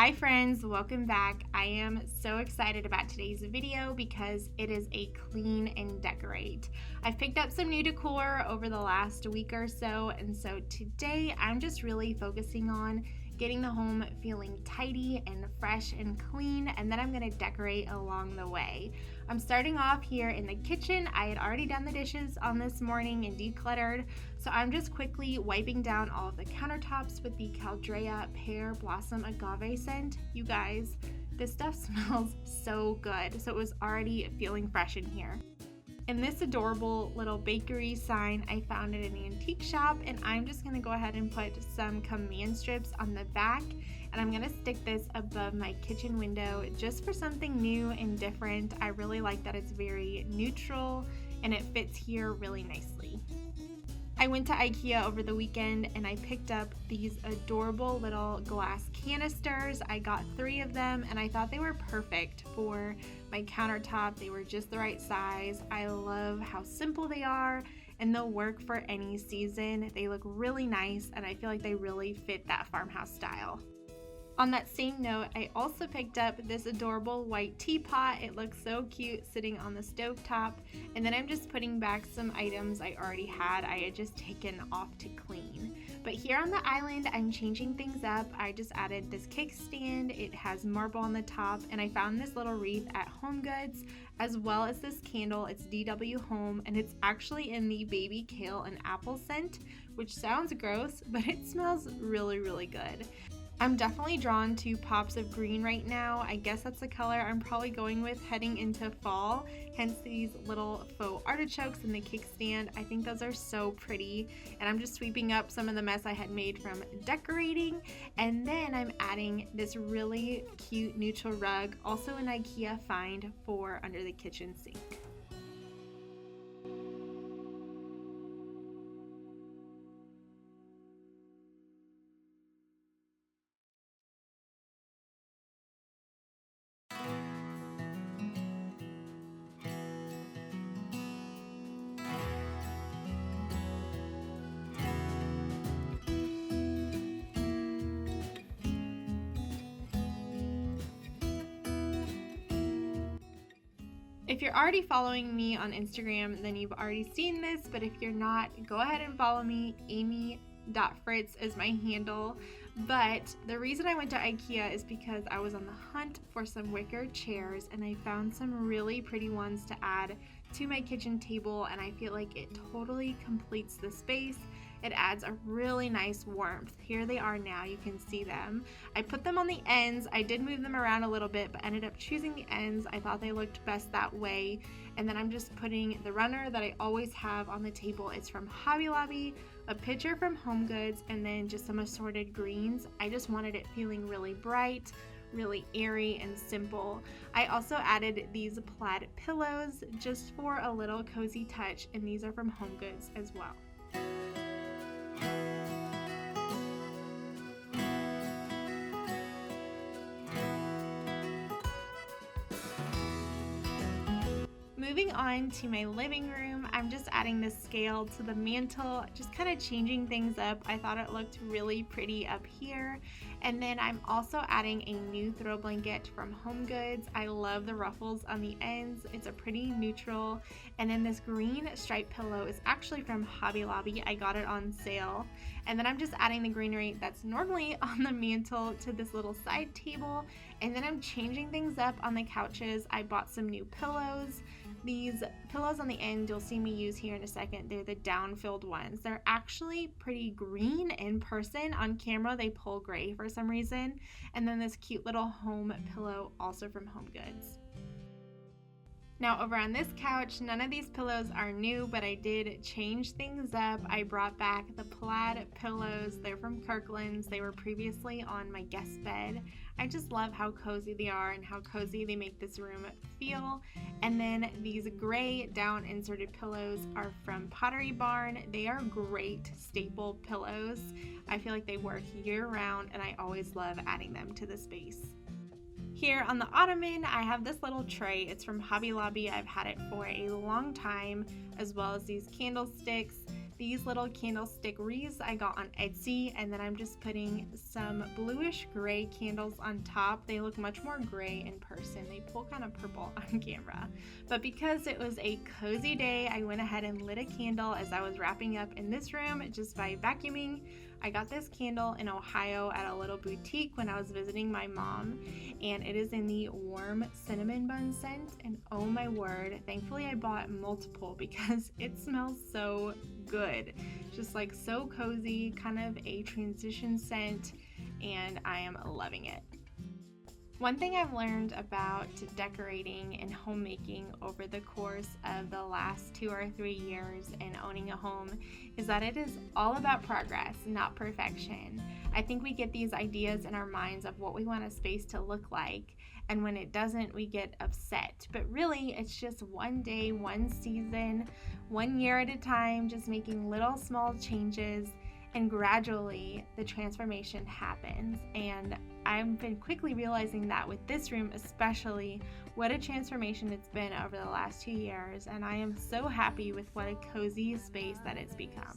Hi friends, welcome back. I am so excited about today's video because it is a clean and decorate. I've picked up some new decor over the last week or so, and so today I'm just really focusing on getting the home feeling tidy and fresh and clean, and then I'm going to decorate along the way. I'm starting off here in the kitchen. I had already done the dishes on this morning and decluttered, so I'm just quickly wiping down all of the countertops with the Caldrea Pear Blossom Agave scent. You guys, this stuff smells so good, so it was already feeling fresh in here. And this adorable little bakery sign I found at an antique shop, and I'm just going to go ahead and put some command strips on the back, and I'm going to stick this above my kitchen window just for something new and different. I really like that it's very neutral and it fits here really nicely. I went to IKEA over the weekend and I picked up these adorable little glass canisters. I got 3 of them and I thought they were perfect for my countertop. They were just the right size. I love how simple they are and they'll work for any season. They look really nice and I feel like they really fit that farmhouse style. On that same note, I also picked up this adorable white teapot. It looks so cute sitting on the stovetop. And then I'm just putting back some items I already had. I had just taken off to clean. But here on the island, I'm changing things up. I just added this kickstand. It has marble on the top. And I found this little wreath at HomeGoods, as well as this candle. It's DW Home, and it's actually in the baby kale and apple scent, which sounds gross, but it smells really, really good. I'm definitely drawn to pops of green right now. I guess that's the color I'm probably going with heading into fall, hence these little faux artichokes in the kickstand. I think those are so pretty, and I'm just sweeping up some of the mess I had made from decorating, and then I'm adding this really cute neutral rug, also an IKEA find, for under the kitchen sink. If you're already following me on Instagram, then you've already seen this, but if you're not, go ahead and follow me. Amy.Fritz is my handle. But the reason I went to IKEA is because I was on the hunt for some wicker chairs, and I found some really pretty ones to add to my kitchen table, and I feel like it totally completes the space. It adds a really nice warmth. Here they are now, you can see them. I put them on the ends. I did move them around a little bit, but ended up choosing the ends. I thought they looked best that way. And then I'm just putting the runner that I always have on the table. It's from Hobby Lobby, a picture from HomeGoods, and then just some assorted greens. I just wanted it feeling really bright, really airy and simple. I also added these plaid pillows just for a little cozy touch, and these are from HomeGoods as well. Moving on to my living room, I'm just adding this scale to the mantle, just kind of changing things up. I thought it looked really pretty up here. And then I'm also adding a new throw blanket from HomeGoods. I love the ruffles on the ends. It's a pretty neutral. And then this green striped pillow is actually from Hobby Lobby. I got it on sale. And then I'm just adding the greenery that's normally on the mantle to this little side table. And then I'm changing things up on the couches. I bought some new pillows. These pillows on the end you'll see me use here in a second. They're the down-filled ones. They're actually pretty green in person. On camera they pull gray for some reason. And then this cute little home pillow also from HomeGoods. Now over on this couch, none of these pillows are new, but I did change things up. I brought back the plaid pillows. They're from Kirkland's. They were previously on my guest bed. I just love how cozy they are and how cozy they make this room feel. And then these gray down inserted pillows are from Pottery Barn. They are great staple pillows. I feel like they work year round and I always love adding them to the space. Here on the ottoman, I have this little tray. It's from Hobby Lobby. I've had it for a long time, as well as these candlesticks. These little candlestick wreaths I got on Etsy, and then I'm just putting some bluish gray candles on top. They look much more gray in person. They pull kind of purple on camera. But because it was a cozy day, I went ahead and lit a candle as I was wrapping up in this room just by vacuuming. I got this candle in Ohio at a little boutique when I was visiting my mom, and it is in the warm cinnamon bun scent, and oh my word, thankfully I bought multiple because it smells so good. Just like so cozy, kind of a transition scent, and I am loving it. One thing I've learned about decorating and homemaking over the course of the last 2 or 3 years in owning a home is that it is all about progress, not perfection. I think we get these ideas in our minds of what we want a space to look like, and when it doesn't, we get upset. But really, it's just one day, one season, 1 year at a time, just making little small changes, and gradually the transformation happens. And I've been quickly realizing that with this room especially, what a transformation it's been over the last 2 years, and I am so happy with what a cozy space that it's become.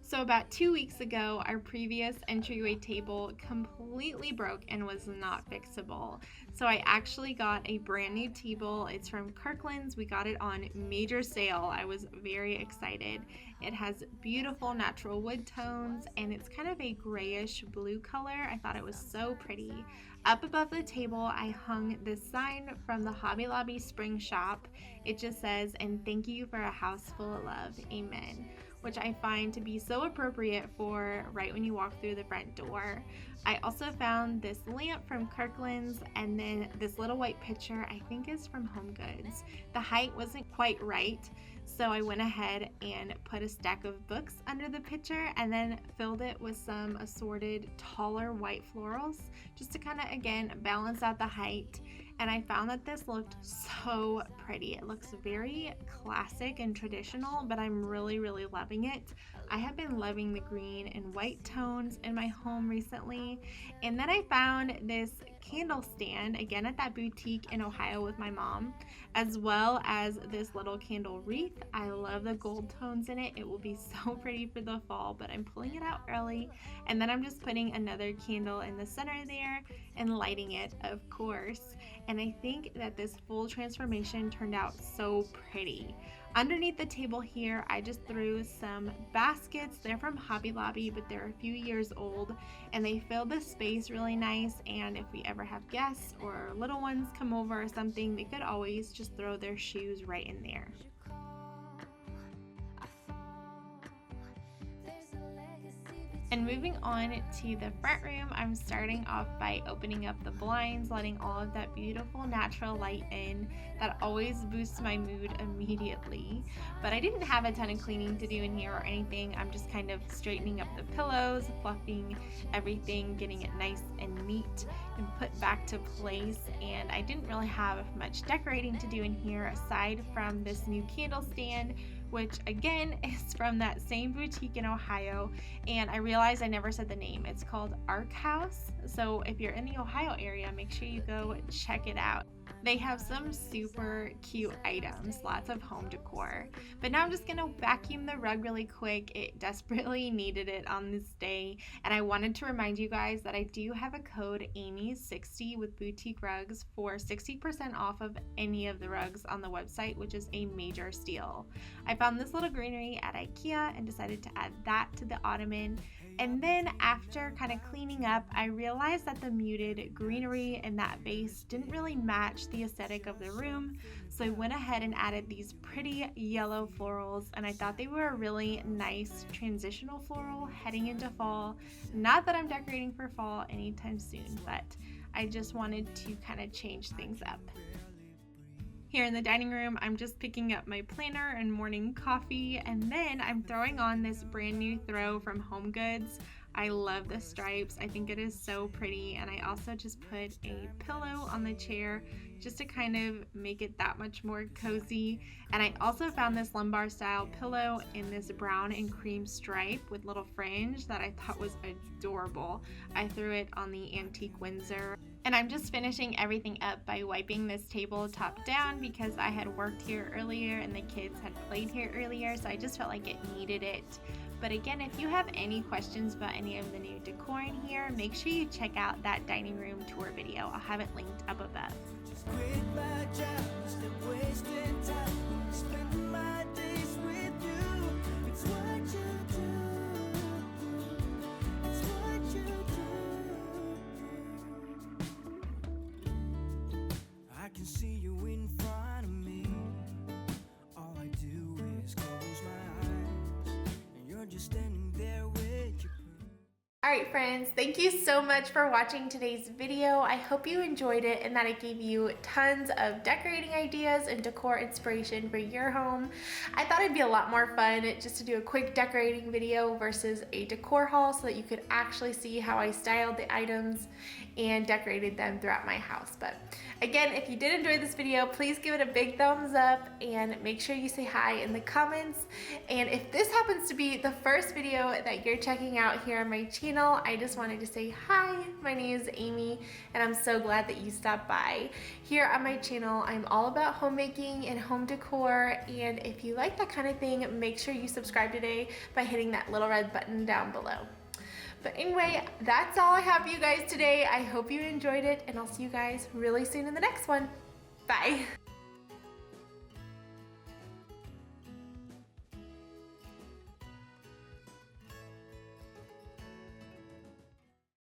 So about 2 weeks ago, our previous entryway table completely broke and was not fixable. So I actually got a brand new table. It's from Kirkland's. We got it on major sale. I was very excited. It has beautiful natural wood tones, and it's kind of a grayish blue color. I thought it was so pretty. Up above the table, I hung this sign from the Hobby Lobby Spring Shop. It just says, "And thank you for a house full of love, amen," which I find to be so appropriate for right when you walk through the front door. I also found this lamp from Kirkland's, and then this little white pitcher I think is from HomeGoods. The height wasn't quite right, so I went ahead and put a stack of books under the pitcher and then filled it with some assorted taller white florals just to kind of, again, balance out the height. And I found that this looked so pretty. It looks very classic and traditional, but I'm really loving it. I have been loving the green and white tones in my home recently. And then I found this candle stand, again at that boutique in Ohio with my mom, as well as this little candle wreath. I love the gold tones in it. It will be so pretty for the fall, but I'm pulling it out early. And then I'm just putting another candle in the center there and lighting it, of course. And I think that this full transformation turned out so pretty. Underneath the table here, I just threw some baskets. They're from Hobby Lobby, but they're a few years old, and they fill the space really nice. And if we ever have guests or little ones come over or something, they could always just throw their shoes right in there. And moving on to the front room, I'm starting off by opening up the blinds, letting all of that beautiful natural light in. That always boosts my mood immediately. But I didn't have a ton of cleaning to do in here or anything. I'm just kind of straightening up the pillows, fluffing everything, getting it nice and neat and put back to place. And I didn't really have much decorating to do in here aside from this new candle stand, which again is from that same boutique in Ohio. And I realized I never said the name. It's called FARMHOUSE. So if you're in the Ohio area, make sure you go check it out. They have some super cute items, lots of home decor. But now I'm just gonna vacuum the rug really quick. It desperately needed it on this day. And I wanted to remind you guys that I do have a code Amy60 with boutique rugs for 60% off of any of the rugs on the website, which is a major steal. I found this little greenery at IKEA and decided to add that to the ottoman. And then after kind of cleaning up, I realized that the muted greenery in that vase didn't really match the aesthetic of the room. So I went ahead and added these pretty yellow florals, and I thought they were a really nice transitional floral heading into fall. Not that I'm decorating for fall anytime soon, but I just wanted to kind of change things up. Here in the dining room, I'm just picking up my planner and morning coffee, and then I'm throwing on this brand new throw from HomeGoods. I love the stripes. I think it is so pretty, and I also just put a pillow on the chair just to kind of make it that much more cozy. And I also found this lumbar style pillow in this brown and cream stripe with little fringe that I thought was adorable. I threw it on the antique Windsor. And I'm just finishing everything up by wiping this table top down because I had worked here earlier and the kids had played here earlier, so I just felt like it needed it. But again, if you have any questions about any of the new decor in here, make sure you check out that dining room tour video. I'll have it linked up above. I can see you in front of me. All I do is close my eyes, and you're just standing there with your. Alright friends, thank you so much for watching today's video. I hope you enjoyed it and that it gave you tons of decorating ideas and decor inspiration for your home. I thought it'd be a lot more fun just to do a quick decorating video versus a decor haul so that you could actually see how I styled the items and decorated them throughout my house. But again, if you did enjoy this video, please give it a big thumbs up and make sure you say hi in the comments. And if this happens to be the first video that you're checking out here on my channel, I just wanted to say hi. My name is Amy and I'm so glad that you stopped by. Here on my channel, I'm all about homemaking and home decor, and if you like that kind of thing, make sure you subscribe today by hitting that little red button down below. But anyway, that's all I have for you guys today. I hope you enjoyed it, and I'll see you guys really soon in the next one. Bye.